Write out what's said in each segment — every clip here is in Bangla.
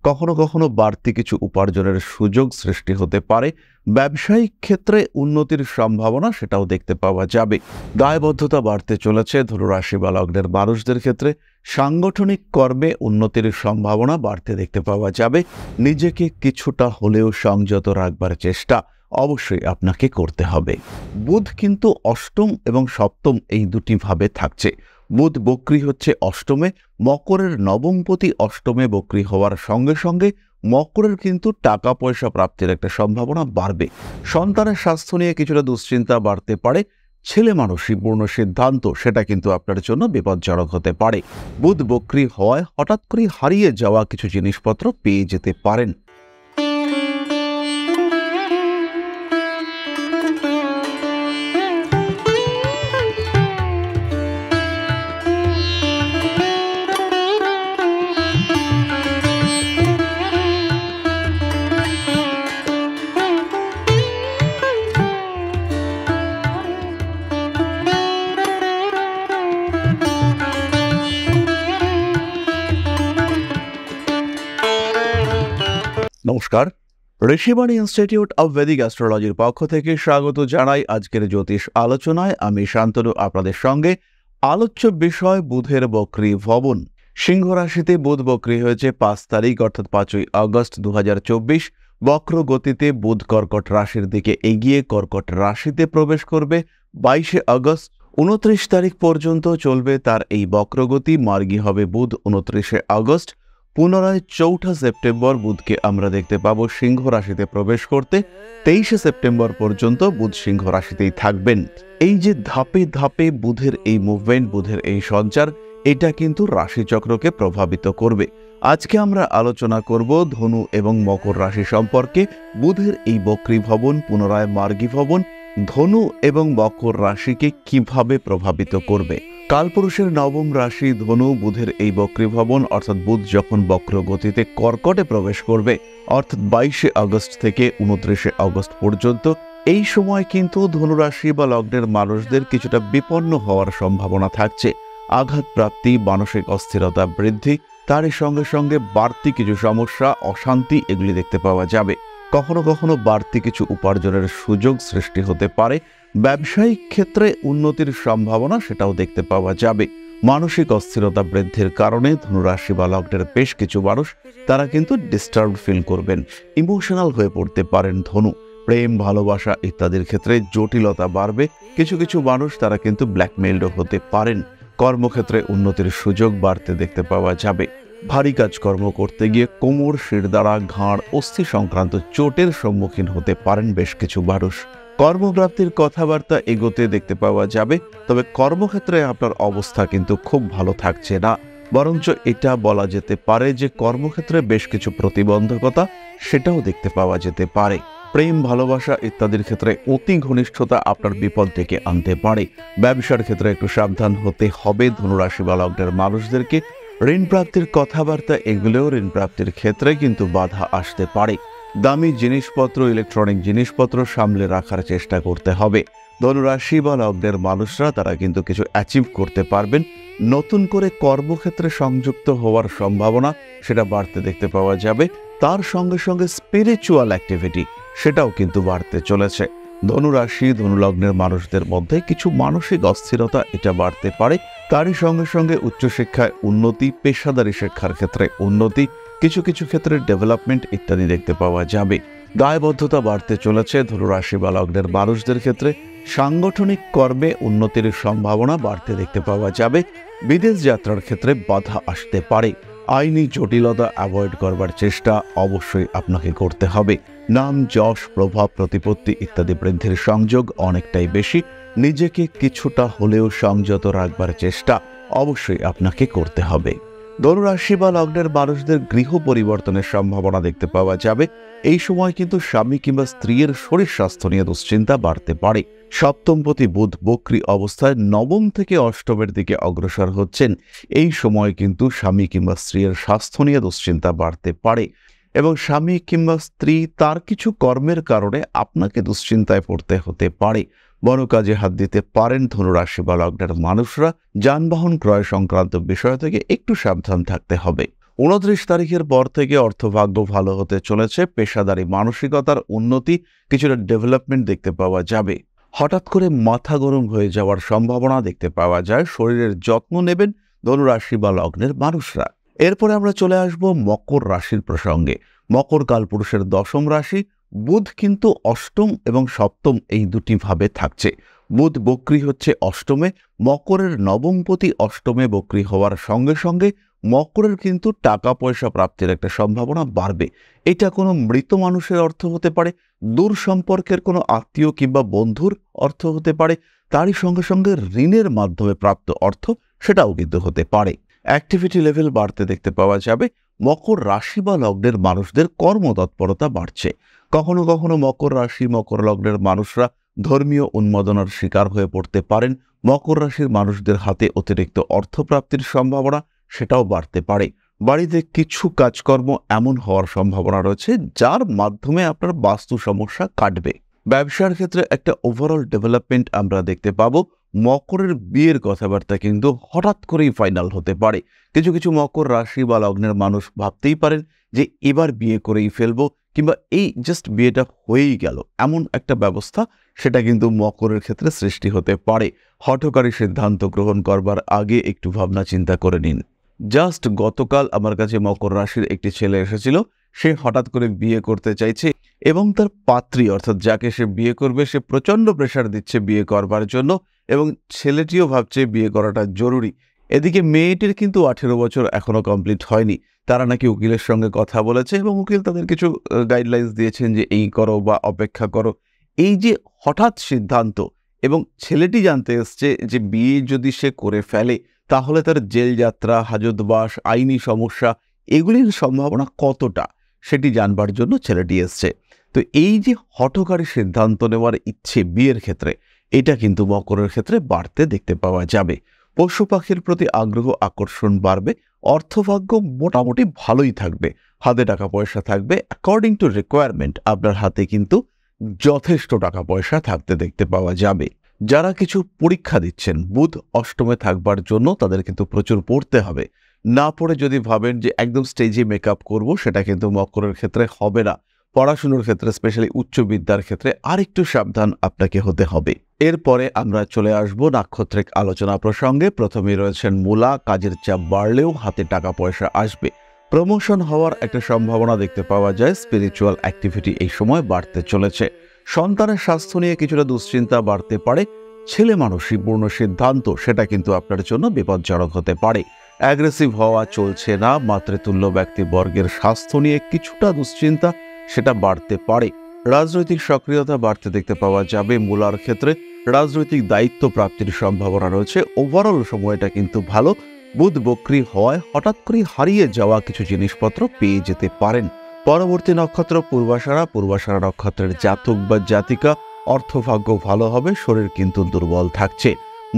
কখনো কখনো বাড়তি কিছু উপার্জনের সুযোগ সৃষ্টি হতে পারে। ব্যবসায়িক ক্ষেত্রে উন্নতির সম্ভাবনা সেটাও দেখতে পাওয়া যাবে। দায়বদ্ধতা বাড়তে চলেছে ধনু রাশি বা লগ্নের মানুষদের ক্ষেত্রে। সাংগঠনিক কর্মে উন্নতির সম্ভাবনা বাড়তে দেখতে পাওয়া যাবে। নিজেকে কিছুটা হলেও সংযত রাখবার চেষ্টা অবশ্যই আপনাকে করতে হবে। বুধ কিন্তু অষ্টম এবং সপ্তম এই দুটি ভাবে থাকছে। বুধ বক্রী হচ্ছে অষ্টমে, মকরের নবমপতি অষ্টমে বক্রী হওয়ার সঙ্গে সঙ্গে মকরের কিন্তু টাকা পয়সা প্রাপ্তির একটা সম্ভাবনা বাড়বে। সন্তানের স্বাস্থ্য নিয়ে কিছুটা দুশ্চিন্তা বাড়তে পারে। ছেলে মানুষই পূর্ণ সিদ্ধান্ত সেটা কিন্তু আপনার জন্য বিপজ্জনক হতে পারে। বুধ বক্রী হওয়ায় হঠাৎ করে হারিয়ে যাওয়া কিছু জিনিসপত্র পেয়ে যেতে পারেন। নমস্কার, ঋষিবাণী ইনস্টিটিউট অব ভেদিক অ্যাস্ট্রোলজির পক্ষ থেকে স্বাগত জানাই আজকের জ্যোতিষ আলোচনায়। আমি শান্তনু আপনাদের সঙ্গে। আলোচ্য বিষয় বুধের বক্রী ভবন। সিংহ রাশিতে বুধ বক্রী হয়েছে ৫ তারিখ অর্থাৎ ৫ই আগস্ট ২০২৪। বক্র গতিতে বুধ কর্কট রাশির দিকে এগিয়ে কর্কট রাশিতে প্রবেশ করবে ২২শে আগস্ট। ২৯ তারিখ পর্যন্ত চলবে তার এই বক্রগতি। মার্গী হবে বুধ ২৯শে আগস্ট। পুনরায় ৪ঠা সেপ্টেম্বর বুধকে আমরা দেখতে পাবো সিংহ রাশিতে প্রবেশ করতে। ২৩শে সেপ্টেম্বর পর্যন্ত বুধ সিংহ রাশিতেই থাকবেন। এই যে ধাপে ধাপে বুধের এই মুভমেন্ট, বুধের এই সঞ্চার, এটা কিন্তু রাশিচক্রকে প্রভাবিত করবে। আজকে আমরা আলোচনা করব ধনু এবং মকর রাশি সম্পর্কে। বুধের এই বক্রী ভবন, পুনরায় মার্গী ভবন ধনু এবং মকর রাশিকে কিভাবে প্রভাবিত করবে। কালপুরুষের নবম রাশি ধনু, বুধের এই বক্রী ভবন অর্থাৎ বুধ যখন বক্র গতিতে কর্কটে প্রবেশ করবে অর্থাৎ ২২শে আগস্ট থেকে ২৯শে আগস্ট পর্যন্ত, এই সময় কিন্তু ধনুরাশি বা লগ্নের মানুষদের কিছুটা বিপন্ন হওয়ার সম্ভাবনা থাকছে। আঘাত প্রাপ্তি, মানসিক অস্থিরতা বৃদ্ধি, তারই সঙ্গে সঙ্গে বাড়তি কিছু সমস্যা, অশান্তি এগুলি দেখতে পাওয়া যাবে। কখনো কখনো বাড়তি কিছু উপার্জনের সুযোগ সৃষ্টি হতে পারে। ব্যবসায়িক ক্ষেত্রে উন্নতির সম্ভাবনা সেটাও দেখতে পাওয়া যাবে। মানসিক অস্থিরতা বৃদ্ধির কারণে ধনুরাশি বা লগ্নের বেশ কিছু মানুষ তারা কিন্তু ডিস্টার্ব ফিল করবেন, ইমোশনাল হয়ে পড়তে পারেন। ধনু প্রেম, ভালোবাসা ইত্যাদির ক্ষেত্রে জটিলতা বাড়বে। কিছু কিছু মানুষ তারা কিন্তু ব্ল্যাকমেইলড হতে পারেন। কর্মক্ষেত্রে উন্নতির সুযোগ বাড়তে দেখতে পাওয়া যাবে। ভারী কাজকর্ম করতে গিয়ে কোমর, শিরদাঁড়া, ঘাড়, অস্থি সংক্রান্ত চোটের সম্মুখীন হতে পারেন বেশ কিছু মানুষ। কর্মপ্রাপ্তির কথাবার্তা এগোতে দেখতে পাওয়া যাবে। তবে কর্মক্ষেত্রে আপনার অবস্থা কিন্তু খুব ভালো থাকছে না, বরঞ্চ এটা বলা যেতে পারে যে কর্মক্ষেত্রে বেশ কিছু প্রতিবন্ধকতা সেটাও দেখতে পাওয়া যেতে পারে। প্রেম, ভালোবাসা ইত্যাদির ক্ষেত্রে অতি ঘনিষ্ঠতা আপনার বিপদ ডেকে আনতে পারে। ব্যবসার ক্ষেত্রে একটু সাবধান হতে হবে ধনুরাশি বা লগ্নের মানুষদেরকে। ঋণ প্রাপ্তির কথাবার্তা এগুলোও ঋণ প্রাপ্তির ক্ষেত্রে কিন্তু বাধা আসতে পারে। দামি জিনিসপত্র, ইলেকট্রনিক জিনিসপত্র সামলে রাখার চেষ্টা করতে হবে। ধনুরাশি বা লগ্নের মানুষরা তারা কিন্তু কিছু অ্যাচিভ করতে পারবেন। নতুন করে কর্মক্ষেত্রে সংযুক্ত হওয়ার সম্ভাবনা সেটা বাড়তে দেখতে পাওয়া যাবে। তার সঙ্গে সঙ্গে স্পিরিচুয়াল অ্যাক্টিভিটি সেটাও কিন্তু বাড়তে চলেছে। ধনুরাশি, ধনুলগ্নের মানুষদের মধ্যে কিছু মানসিক অস্থিরতা এটা বাড়তে পারে। তারই সঙ্গে সঙ্গে উচ্চশিক্ষায় উন্নতি, পেশাদারি শিক্ষার ক্ষেত্রে উন্নতি, কিছু কিছু ক্ষেত্রে ডেভেলপমেন্ট ইত্যাদি দেখতে পাওয়া যাবে। দায়বদ্ধতা বাড়তে চলেছে ধনুরাশি বা লগ্নের মানুষদের ক্ষেত্রে। সাংগঠনিক কর্মে উন্নতির সম্ভাবনা বাড়তে দেখতে পাওয়া যাবে। বিদেশ যাত্রার ক্ষেত্রে বাধা আসতে পারে। আইনি জটিলতা অ্যাভয়েড করবার চেষ্টা অবশ্যই আপনাকে করতে হবে। নাম, যশ, প্রভাব, প্রতিপত্তি ইত্যাদি বৃদ্ধির সংযোগ অনেকটাই বেশি। নিজেকে কিছুটা হলেও সংযত রাখবার চেষ্টা অবশ্যই আপনাকে করতে হবে। ধনুরাশি বা লগ্নের মানুষদের গৃহ পরিবর্তনের সম্ভাবনা দেখতে পাওয়া যাবে। এই সময় কিন্তু স্বামী কিংবা স্ত্রীর শরীর স্বাস্থ্য নিয়ে দুশ্চিন্তা বাড়তে পারে। সপ্তমপতি বুধ বক্রী অবস্থায় নবম থেকে অষ্টমের দিকে অগ্রসর হচ্ছেন। এই সময় কিন্তু স্বামী কিংবা স্ত্রীর স্বাস্থ্য নিয়ে দুশ্চিন্তা বাড়তে পারে এবং স্বামী কিংবা স্ত্রী তার কিছু কর্মের কারণে আপনাকে দুশ্চিন্তায় পড়তে হতে পারে। বড় কাজে হাত দিতে পারেন ধনুরাশি বা লগ্নের মানুষরা। যানবাহন ক্রয় সংক্রান্ত বিষয় থেকে একটু সাবধান থাকতে হবে। 29 তারিখের পর থেকে অর্থভাগ্য ভালো হতে চলেছে। পেশাদারি মানসিকতার উন্নতি, কিছুটা ডেভেলপমেন্ট দেখতে পাওয়া যাবে। হঠাৎ করে মাথা গরম হয়ে যাওয়ার সম্ভাবনা দেখতে পাওয়া যায়। শরীরের যত্ন নেবেন ধনুরাশি বা লগ্নের মানুষরা। এরপরে আমরা চলে আসব মকর রাশির প্রসঙ্গে। মকর কালপুরুষের 10ম রাশি। বুধ কিন্তু অষ্টম এবং সপ্তম এই দুটি ভাবে থাকছে। বুধ বক্রী হচ্ছে অষ্টমে। মকরের নবমপতি অষ্টমে বক্রী হওয়ার সঙ্গে সঙ্গে মকরের কিন্তু টাকা পয়সা প্রাপ্তির একটা সম্ভাবনা বাড়বে। এটা কোনো মৃত মানুষের অর্থ হতে পারে, দূর সম্পর্কের কোনো আত্মীয় কিংবা বন্ধুর অর্থ হতে পারে, তারই সঙ্গে সঙ্গে ঋণের মাধ্যমে প্রাপ্ত অর্থ সেটাও কিন্তু হতে পারে। অ্যাক্টিভিটি লেভেল বাড়তে দেখতে পাওয়া যাবে। মকর রাশি বা লগ্নের মানুষদের কর্মতৎপরতা বাড়ছে। কখনো কখনো মকর রাশি মকর লগ্নের মানুষরা ধর্মীয় উন্মাদনার শিকার হয়ে পড়তে পারেন। মকর রাশির মানুষদের হাতে অতিরিক্ত অর্থপ্রাপ্তির সম্ভাবনা সেটাও বাড়তে পারে। বাড়িতে কিছু কাজকর্ম এমন হওয়ার সম্ভাবনা রয়েছে যার মাধ্যমে আপনার বাস্তু সমস্যা কাটবে। ব্যবসার ক্ষেত্রে একটা ওভারঅল ডেভেলপমেন্ট আমরা দেখতে পাবো। মকরের বিয়ের কথাবার্তা কিন্তু হঠাৎ করেই ফাইনাল হতে পারে। কিছু কিছু মকর রাশি বা লগ্নের মানুষ ভাবতেই পারেন যে এবার বিয়ে করেই ফেলবো, কিংবা এই জাস্ট বিয়েটা হয়েই গেল, এমন একটা ব্যবস্থা সেটা কিন্তু মকরের ক্ষেত্রে সৃষ্টি হতে পারে। হঠকারী সিদ্ধান্ত গ্রহণ করবার আগে একটু ভাবনা চিন্তা করে নিন। জাস্ট গতকাল আমার কাছে মকর রাশির একটি ছেলে এসেছিল। সে হঠাৎ করে বিয়ে করতে চাইছে এবং তার পাত্রী অর্থাৎ যাকে সে বিয়ে করবে সে প্রচণ্ড প্রেশার দিচ্ছে বিয়ে করবার জন্য, এবং ছেলেটিও ভাবছে বিয়ে করাটা জরুরি। এদিকে মেয়েটির কিন্তু 18 বছর এখনো কমপ্লিট হয়নি। তারা নাকি উকিলের সঙ্গে কথা বলেছে এবং উকিল তাদের কিছু গাইডলাইন্স দিয়েছেন যে এই করো বা অপেক্ষা করো। এই যে হঠাৎ সিদ্ধান্ত, এবং ছেলেটি জানতে এসছে যে বিয়ে যদি সে করে ফেলে তাহলে তার জেল যাত্রা, হাজতবাস, আইনি সমস্যা এগুলির সম্ভাবনা কতটা সেটি জানবার জন্য ছেলেটি এসছে। তো এই যে হঠকারী সিদ্ধান্ত নেওয়ার ইচ্ছে বিয়ের ক্ষেত্রে, এটা কিন্তু মকরের ক্ষেত্রে বাড়তে দেখতে পাওয়া যাবে। পশু পাখির প্রতি আগ্রহ আকর্ষণ বাড়বে। অর্থভাগ্য মোটামুটি ভালোই থাকবে। হাতে টাকা পয়সা থাকবে। অ্যাকর্ডিং টু রিকোয়ারমেন্ট আপনার হাতে কিন্তু যথেষ্ট টাকা পয়সা থাকতে দেখতে পাওয়া যাবে। যারা কিছু পরীক্ষা দিচ্ছেন, বুধ অষ্টমে থাকবার জন্য তাদের কিন্তু প্রচুর পড়তে হবে। না পড়ে যদি ভাবেন যে একদম স্টেজে মেকআপ করব, সেটা কিন্তু মকরের ক্ষেত্রে হবে না। পড়াশুনোর ক্ষেত্রে, স্পেশালি উচ্চ বিদ্যার ক্ষেত্রে আরেকটু সাবধান আপনাকে হতে হবে। এরপরে আমরা চলে আসব নাক্ষত্রিক আলোচনা প্রসঙ্গে। প্রথমেই রয়েছেন মূলা। কাজের চাপ বাড়লেও হাতে টাকা পয়সা আসবে। প্রমোশন হওয়ার একটা সম্ভাবনা দেখতে পাওয়া যায়। স্পিরিচুয়াল অ্যাক্টিভিটি এই সময় বাড়তে চলেছে। সন্তানের স্বাস্থ্য নিয়ে কিছুটা দুশ্চিন্তা বাড়তে পারে। ছেলে মানুষই পূর্ণ সিদ্ধান্ত সেটা কিন্তু আপনার জন্য বিপজ্জনক হতে পারে। অ্যাগ্রেসিভ হওয়া চলছে না। মাতৃতুল্য ব্যক্তিবর্গের স্বাস্থ্য নিয়ে কিছুটা দুশ্চিন্তা সেটা বাড়তে পারে। রাজনৈতিক সক্রিয়তা বাড়তে দেখতে পাওয়া যাবে মূলার ক্ষেত্রে। রাজনৈতিক দায়িত্ব প্রাপ্তির সম্ভাবনা রয়েছে। ওভারঅল সময়টা কিন্তু ভালো। বুধ বক্রী হওয়ায় হঠাৎ করে হারিয়ে যাওয়া কিছু জিনিসপত্র পেয়ে যেতে পারেন। পরবর্তী নক্ষত্র পূর্বাষাঢ়া। পূর্বাষাঢ়া নক্ষত্রের জাতক বা জাতিকা অর্থভাগ্য ভালো হবে। শরীর কিন্তু দুর্বল থাকছে।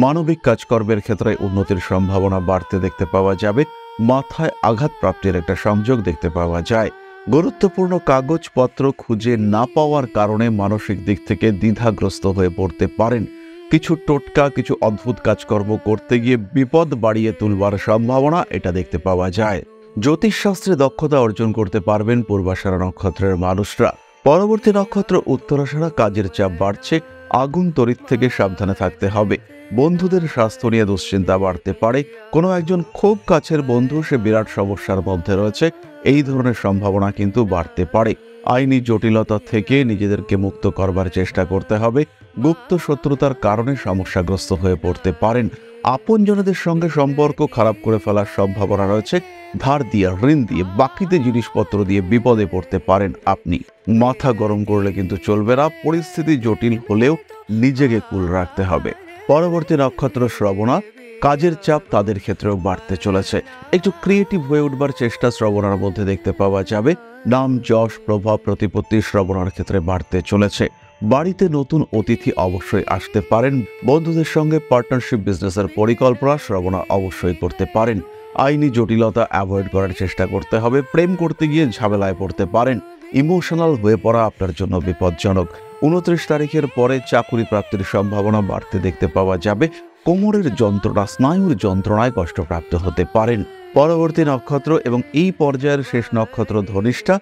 মানবিক কাজকর্মের ক্ষেত্রে উন্নতির সম্ভাবনা বাড়তে দেখতে পাওয়া যাবে। মাথায় আঘাত প্রাপ্তির একটা সংযোগ দেখতে পাওয়া যায়। গুরুত্বপূর্ণ কাগজপত্র খুঁজে না পাওয়ার কারণে মানসিক দিক থেকে দ্বিধাগ্রস্ত হয়ে পড়তে পারেন। কিছু টোটকা, কিছু অদ্ভুত কাজকর্ম করতে গিয়ে বিপদ বাড়িয়ে তুলবার সম্ভাবনা এটা দেখতে পাওয়া যায়। জ্যোতিষশাস্ত্রে দক্ষতা অর্জন করতে পারবেন পূর্বাষাঢ়া নক্ষত্রের মানুষরা। পরবর্তী নক্ষত্র উত্তরাষাঢ়া। কাজের চাপ বাড়ছে। আগুন তড়িৎ থেকে সাবধানে থাকতে হবে। বন্ধুদের স্বাস্থ্য নিয়ে দুশ্চিন্তা বাড়তে পারে। কোনো একজন খুব কাছের বন্ধু সে বিরাট সমস্যার মধ্যে রয়েছে, এই ধরনের সম্ভাবনা কিন্তু বাড়তে পারে। আইনি জটিলতা থেকে নিজেদেরকে মুক্ত করবার চেষ্টা করতে হবে। গুপ্ত শত্রুতার কারণে সমস্যাগ্রস্ত হয়ে পড়তে পারেন। আপনজনদের সঙ্গে সম্পর্ক খারাপ করে ফেলার সম্ভাবনা রয়েছে। ধার দিয়ে, ঋণ দিয়ে, বাকিতে জিনিসপত্র দিয়ে বিপদে পড়তে পারেন আপনি। মাথা গরম করলে কিন্তু চলবে না। পরিস্থিতি জটিল হলেও নিজেকে কুল রাখতে হবে। পরবর্তী নক্ষত্র শ্রবণা। কাজের চাপ তাদের ক্ষেত্রেও বাড়তে চলেছে। একটু ক্রিয়েটিভ হয়ে উঠবার চেষ্টা শ্রবণার মধ্যে দেখতে পাওয়া যাবে। নাম, যশ, প্রভাব, প্রতিপত্তি শ্রবণার ক্ষেত্রে বাড়তে চলেছে। বাড়িতে নতুন অতিথি অবশ্যই আসতে পারেন। বন্ধুদের সঙ্গে পার্টনারশিপ বিজনেসের পরিকল্পনা শ্রবণা অবশ্যই করতে পারেন। আইনি জটিলতা অ্যাভয়েড করার চেষ্টা করতে হবে। প্রেম করতে গিয়ে ঝামেলায় পড়তে পারেন। ইমোশনাল হয়ে পড়া আপনার জন্য বিপজ্জনক। 29 তারিখের পরে চাকুরি প্রাপ্তির সম্ভাবনা বাড়তে দেখতে পাওয়া যাবে। কোমরের যন্ত্রণা, স্নায়ুর যন্ত্রণায় কষ্টপ্রাপ্ত হতে পারেন। পরবর্তী নক্ষত্র এবং এই পর্যায়ের শেষ নক্ষত্র ধনিষ্ঠা,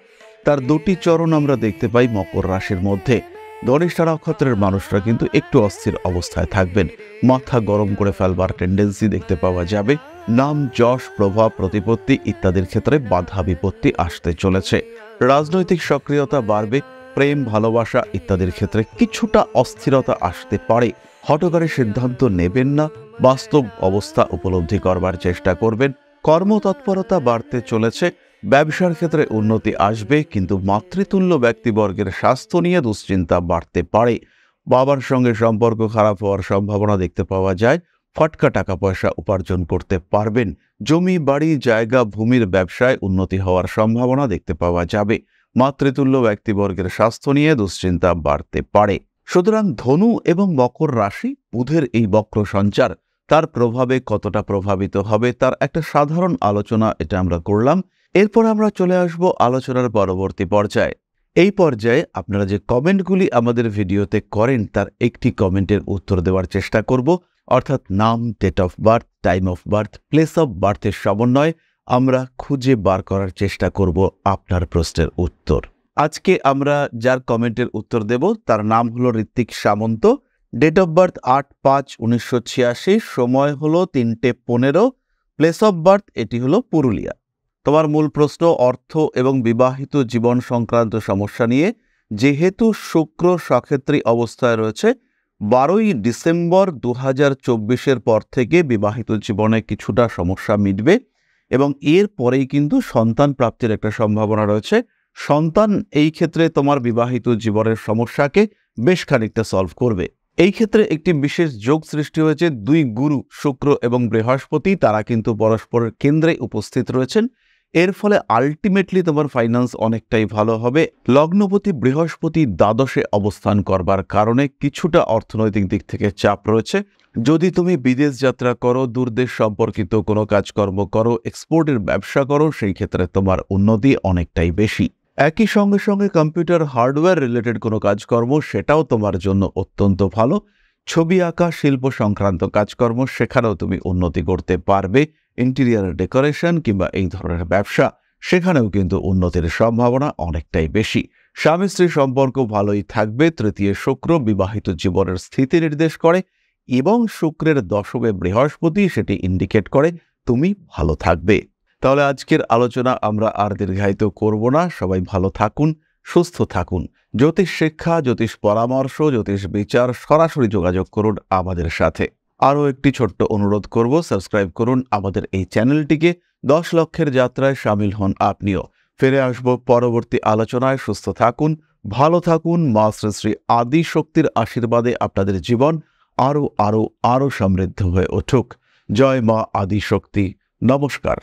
তার দুটি চরণ আমরা দেখতে পাই মকর রাশির মধ্যে। ধনিষ্ঠা নক্ষত্রের মানুষরা কিন্তু একটু অস্থির অবস্থায় থাকবেন, মাথা গরম করে ফেলবার টেন্ডেন্সি দেখতে পাওয়া যাবে। নাম, যশ, প্রভাব, প্রতিপত্তি ইত্যাদির ক্ষেত্রে বাধা বিপত্তি আসতে চলেছে। রাজনৈতিক সক্রিয়তা বাড়বে, প্রেম, ভালোবাসা ইত্যাদির ক্ষেত্রে কিছুটা অস্থিরতা আসতে পারে। হঠকারী সিদ্ধান্ত নেবেন না, বাস্তব অবস্থা উপলব্ধি করবার চেষ্টা করবেন। কর্মতৎপরতা বাড়তে চলেছে, ব্যবসার ক্ষেত্রে উন্নতি আসবে, কিন্তু মাতৃতুল্য ব্যক্তিবর্গের স্বাস্থ্য নিয়ে দুশ্চিন্তা বাড়তে পারে। বাবার সঙ্গে সম্পর্ক খারাপ হওয়ার সম্ভাবনা দেখতে পাওয়া যায়। ফটকা টাকা পয়সা উপার্জন করতে পারবেন। জমি, বাড়ি, জায়গা, ভূমির ব্যবসায় উন্নতি হওয়ার সম্ভাবনা দেখতে পাওয়া যাবে। মাতৃতুল্য ব্যক্তিবর্গের স্বাস্থ্য নিয়ে দুশ্চিন্তা বাড়তে পারে। সুতরাং ধনু এবং মকর রাশি বুধের এই বক্র সঞ্চার তার প্রভাবে কতটা প্রভাবিত হবে তার একটা সাধারণ আলোচনা এটা আমরা করলাম। এরপর আমরা চলে আসব আলোচনার পরবর্তী পর্যায়ে। এই পর্যায়ে আপনারা যে কমেন্টগুলি আমাদের ভিডিওতে করেন তার একটি কমেন্টের উত্তর দেওয়ার চেষ্টা করব, অর্থাৎ নাম, date of birth, time of birth, place of বার্থের সমন্বয়ে আমরা খুঁজে বার করার চেষ্টা করব আপনার প্রশ্নের উত্তর। আজকে আমরা যার কমেন্টের উত্তর দেব তার নাম হলো ঋত্বিক সামন্ত। ডেট অফ বার্থ 8/5/1986, সময় হলো 3:15, প্লেস অফ বার্থ এটি হলো পুরুলিয়া। তোমার মূল প্রশ্ন অর্থ এবং বিবাহিত জীবন সংক্রান্ত সমস্যা নিয়ে। যেহেতু শুক্র সক্ষেত্রী অবস্থায় রয়েছে, 12ই ডিসেম্বর 2024-এর পর থেকে বিবাহিত জীবনে কিছুটা সমস্যা মিটবে এবং এর পরেই কিন্তু সন্তান প্রাপ্তির একটা সম্ভাবনা রয়েছে। সন্তান এই ক্ষেত্রে তোমার বিবাহিত জীবনের সমস্যাকে বেশ খানিকটা সলভ করবে। এই ক্ষেত্রে একটি বিশেষ যোগ সৃষ্টি হয়েছে। দুই গুরু শুক্র এবং বৃহস্পতি তারা কিন্তু পরস্পরের কেন্দ্রে উপস্থিত রয়েছেন। এর ফলে আলটিমেটলি তোমার ফাইন্যান্স অনেকটাই ভালো হবে। লগ্নপতি বৃহস্পতি দ্বাদশে অবস্থান করবার কারণে কিছুটা অর্থনৈতিক দিক থেকে চাপ রয়েছে। যদি তুমি বিদেশ যাত্রা করো, দূরদেশ সম্পর্কিত কোনো কাজকর্ম করো, এক্সপোর্টের ব্যবসা করো, সেই ক্ষেত্রে তোমার উন্নতি অনেকটাই বেশি। একই সঙ্গে সঙ্গে কম্পিউটার হার্ডওয়্যার রিলেটেড কোনো কাজকর্ম সেটাও তোমার জন্য অত্যন্ত ভালো। ছবি আঁকা, শিল্প সংক্রান্ত কাজকর্ম সেখানেও তুমি উন্নতি করতে পারবে। ইন্টেরিয়ার ডেকোরেশন কিংবা এই ধরনের ব্যবসা সেখানেও কিন্তু উন্নতির সম্ভাবনা অনেকটাই বেশি। স্বামী স্ত্রী সম্পর্ক ভালোই থাকবে। তৃতীয় শুক্র বিবাহিত জীবনের স্থিতি নির্দেশ করে এবং শুক্রের দশমে বৃহস্পতি সেটি ইন্ডিকেট করে তুমি ভালো থাকবে। তাহলে আজকের আলোচনা আমরা আর দীর্ঘায়িত করব না। সবাই ভালো থাকুন, সুস্থ থাকুন। জ্যোতিষ শিক্ষা, জ্যোতিষ পরামর্শ, জ্যোতিষ বিচার সরাসরি যোগাযোগ করুন আমাদের সাথে। আরও একটি ছোট্ট অনুরোধ করব, সাবস্ক্রাইব করুন আমাদের এই চ্যানেলটিকে। 10 লক্ষের যাত্রায় সামিল হন আপনিও। ফিরে আসব পরবর্তী আলোচনায়। সুস্থ থাকুন, ভালো থাকুন। মা শ্রী শ্রী আদি শক্তির আশীর্বাদে আপনাদের জীবন আরও আরও আরও সমৃদ্ধ হয়ে উঠুক। জয় মা আদি শক্তি। নমস্কার।